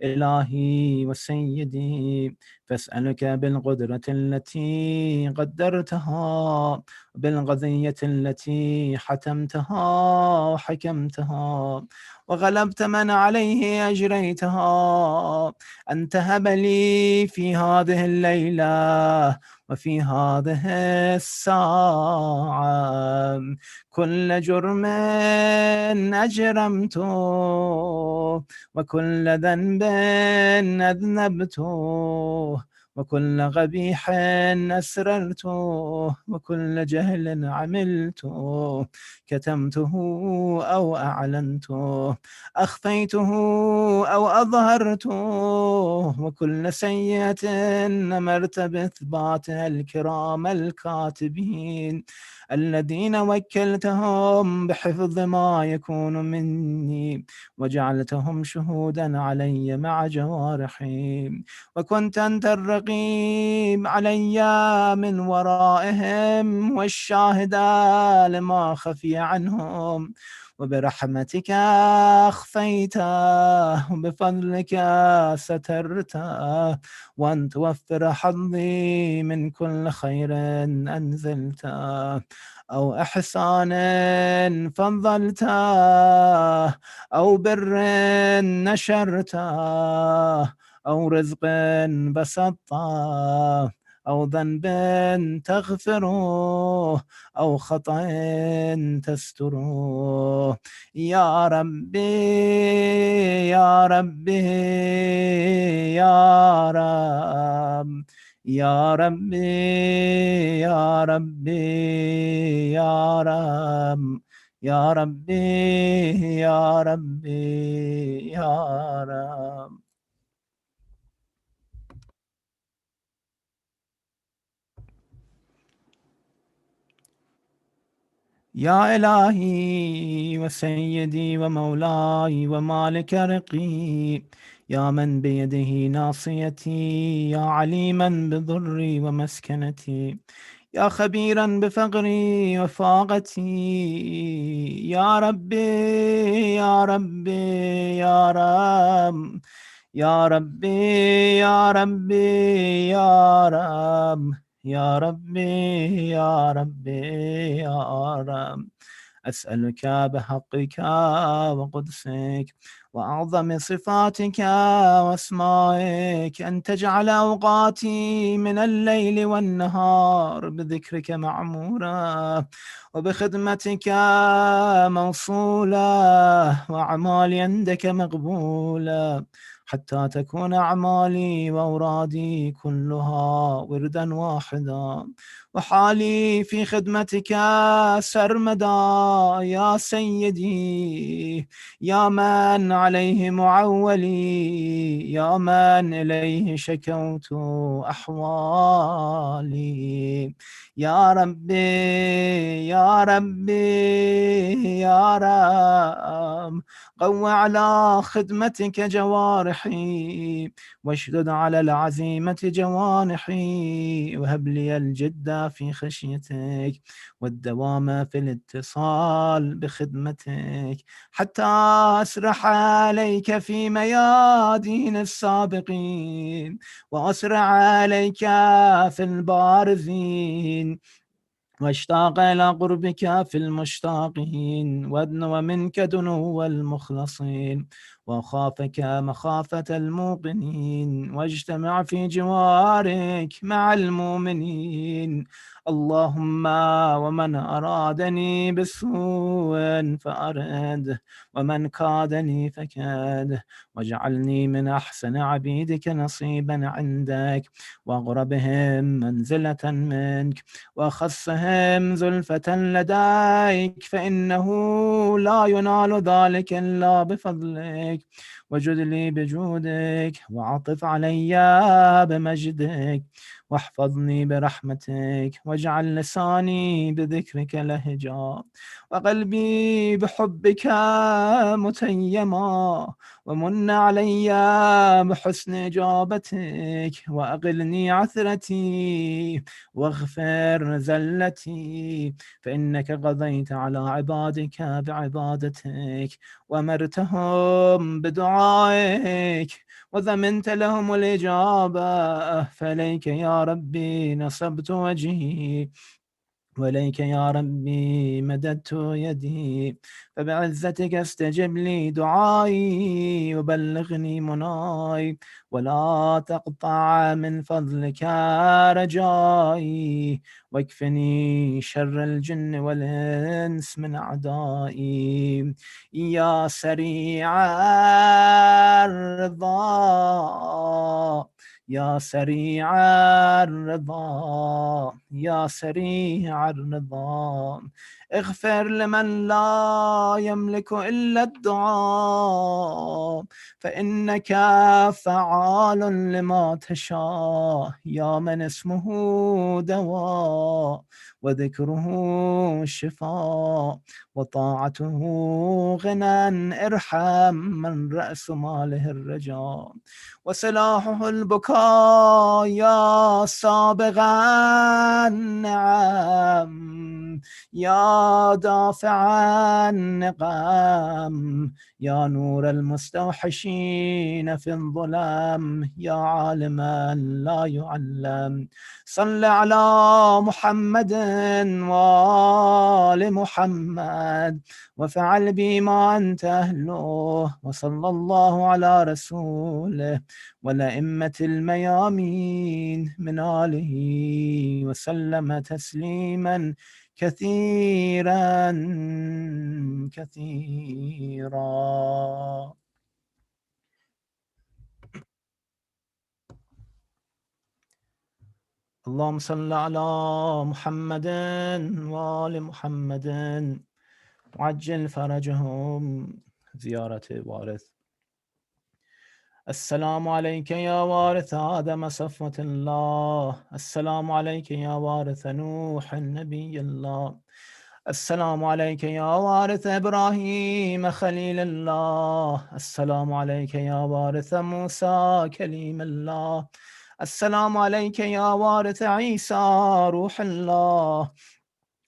إلهي وسيدي، فاسألك بالقدرة التي قدرتها، بالقضية التي حتمتها وحكمتها، وغلبت من عليه أجريتها، أن تهب لي في هذه الليلة وفي هذه الساعة كل جرم أجرمته، وكل ذنب أذنبته، وكل قبيح أسررته، وكل جهل عملته، كتمته أو أعلنته، أخفيته أو أظهرته، وكل سيئة أمرت بإثباتها الكرام الكاتبين الذين وكلتهم بحفظ ما يكون مني، وجعلتهم شهودا علي مع جوارحي، وكنت أنت الرقيب علي من ورائهم والشاهد لما خفي عنهم، وبرحمتك أخفيته وبفضلك سترته، وأن توفر حظي من كل خير أنزلته، أو إحسان فضلته، أو بر نشرته، أو رزق بسطته، أو ذنب تغفره، أو خطأ تستره. يا ربي يا ربي يا رب، يا ربي يا ربي يا رب، يا ربي يا ربي يا رب. يا إلهي وسيدي ومولاي ومالك رقي، يا من بيده ناصيتي، يا عليما بضري ومسكنتي، يا خبيرا بفقري وفاقتي، يا ربي يا ربي يا رب، يا ربي يا ربي يا رب، يا ربي يا ربي يا رب، أسألك بحقك وقدسك وأعظم صفاتك واسمائك أن تجعل أوقاتي من الليل والنهار بذكرك معمورة وبخدمتك موصولة وأعمالي عندك مقبولة، حتى تكون أعمالي وأورادي كلها وردا واحدا، وحالي في خدمتك سرمدا يا سيدي، يا من عليه معولي، يا من إليه شكوت أحوالي، يا ربي يا ربي يا رب، قو على خدمتك جوارحي واشدد على العزيمة جوانحي، وهب لي الجد في خشيتك والدوام في الاتصال بخدمتك، حتى أسرح عليك في ميادين السابقين وأسرع عليك في البارزين، واشتاق إلى قربك في المشتاقين، وادنو منك دنو المخلصين، وخافك مخافة الموقنين، واجتمع في جوارك مع المؤمنين. اللهم ومن أرادني بسوء فأرده، ومن كادني فكاده، واجعلني من أحسن عبيدك نصيبا عندك، وأقربهم منزلة منك، وأخصهم زلفة لديك، فإنه لا ينال ذلك إلا بفضلك، وجد لي بجودك، وعطف علي بمجدك، واحفظني برحمتك، واجعل لساني بذكرك لهجا، وقلبي بحبك متيما، ومن علي بحسن إجابتك، وأقلني عثرتي، واغفر زلتي، فإنك قضيت على عبادك بعبادتك، وأمرتهم بدعائك، وضمنت لهم الإجابة، فإليك يا ربي نصبت وجهي، وإليك يا ربي مددت يدي، فبعزتك استجب لي دعائي وبلغني مناي، ولا تقطع من فضلك رجائي، واكفني شر الجن والإنس من أعدائي، يا سريع الرضا، يا سريع الرضا، يا سريع الرضا، اغفر لمن لا يملك إلا الدعاء، فإنك فعال لما تشاء، يا من اسمه دواء، وذكره شفاء، وطاعته غنى، ارحم من رأس ماله الرجاء، وسلاحه البكاء، يا سابغ النعم، يا دافع النقم، يا نور المستوحشين في الظلام، يا عالما لا يعلم، صل على محمد وآل محمد، وفعل بما أنت أهله، وصلى الله على رسوله والأئمة الميامين من آله وسلم تسليما كثيرا كثيرا. اللهم صل على محمد وآل محمد وعجل فرجهم. زيارة وارث. السلام عليك يا وارث آدم صفوة الله، السلام عليك يا وارث نوح النبي الله، السلام عليك يا وارث إبراهيم خليل الله. السلام عليك يا وارث موسى كليم الله. السلام عليك يا وارث عيسى روح الله.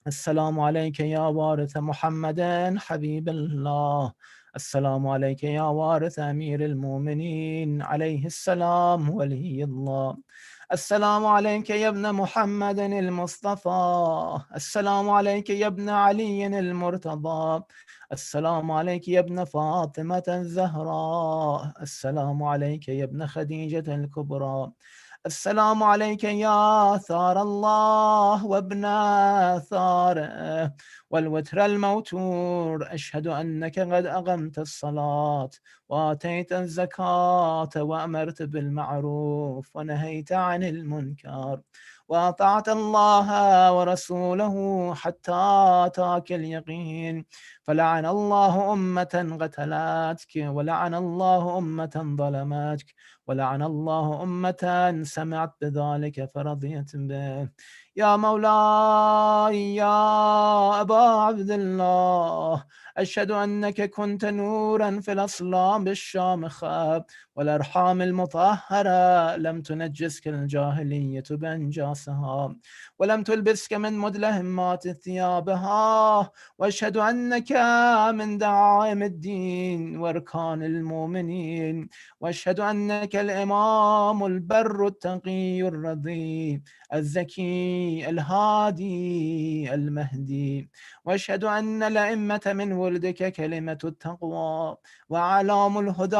السلام عليك يا وارث محمد حبيب الله. السلام عليك يا وارث أمير المؤمنين عليه السلام ولي الله. السلام عليك يا ابن محمد المصطفى. السلام عليك يا ابن علي المرتضى. السلام عليك يا ابن فاطمة الزهراء. السلام عليك يا ابن خديجة الكبرى. السلام عليك يا ثار الله وابن ثاره والوتر الموتور. أشهد أنك قد أقمت الصلاة وآتيت الزكاة وأمرت بالمعروف ونهيت عن المنكر وأطعت الله ورسوله حتى أتاك اليقين. فلعن الله أمة قتلتك ولعن الله أمة ظلمتك ولعن الله أمة سمعت بذلك فرضيت به. يا مولاي يا أبا عبد الله، أشهد أنك كنت نورا في الأصلاب الشامخة والأرحام المطهرة، لم تنجسك الجاهلية بأنجاسها ولم تلبسك من مدلهمات ثيابها. وأشهد أنك من دعائم الدين وأركان المؤمنين. وأشهد أنك الإمام البر التقي الرضي الزكي الهادي المهدي. وأشهد أن الأئمة من ولدك كلمة التقوى وعلام الهدى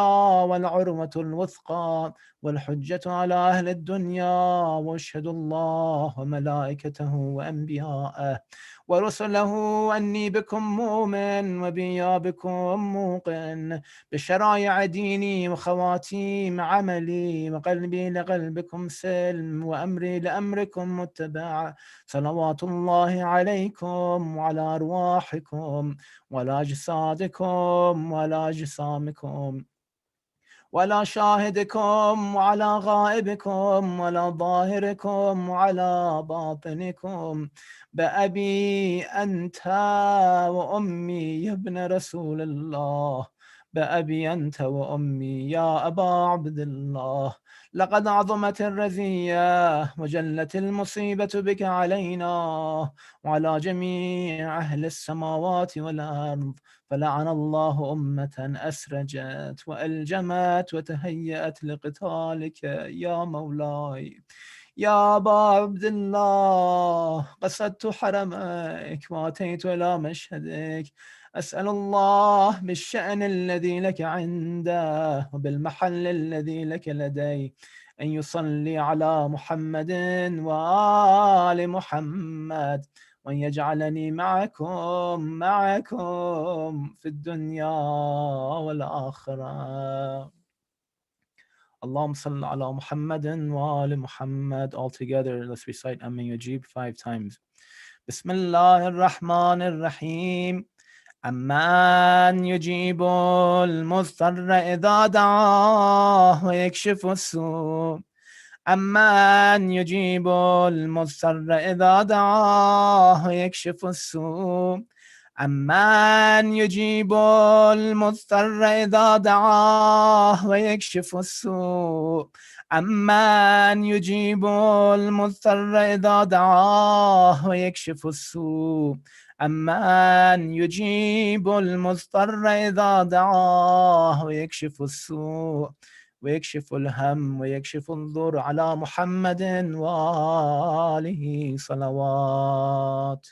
والعروة الوثقى والحجة على أهل الدنيا. وأشهد الله وملائكته وأنبياءه ورسله أني بكم مؤمن وبي بكم موقن بشرائع ديني وخواتيم عملي وقلبي لقلبكم سلم وأمري لأمركم متبع. صلوات الله عليكم وعلى أرواحكم ولا أجسادكم ولا أجسامكم ولا شاهدكم وعلى غائبكم ولا ظاهركم وعلى باطنكم بأبي أنت وأمي يا ابن رسول الله. بأبي أنت وأمي يا أبا عبد الله. لقد عظمت الرزية وجلت المصيبة بك علينا وعلى جميع أهل السماوات والأرض. فلعن الله أمة أسرجت وألجمت وتهيأت لقتالك يا مولاي. يا أبا عبد الله، قصدت حرمك وأتيت إلى مشهدك أسأل الله بالشأن الذي لك عنده وبالمحل الذي لك لديه أن يصلي على محمد وآل محمد وأن يجعلني معكم في الدنيا والآخرة. اللهم صل على محمد وآل محمد. All together, let's recite Amin Yajib 5 times. بسم الله الرحمن الرحيم. أمن يجيب المضطر إذا دعاه ويكشف السوء. أمن يجيب المضطر إذا دعاه ويكشف السوء. أمن يجيب المضطر إذا دعاه ويكشف السوء. أمن يجيب المضطر إذا دعاه ويكشف السوء. أمن يجيب المضطر إذا دعاه ويكشف السوء ويكشف الهم ويكشف الضر. على محمد وآله صلوات.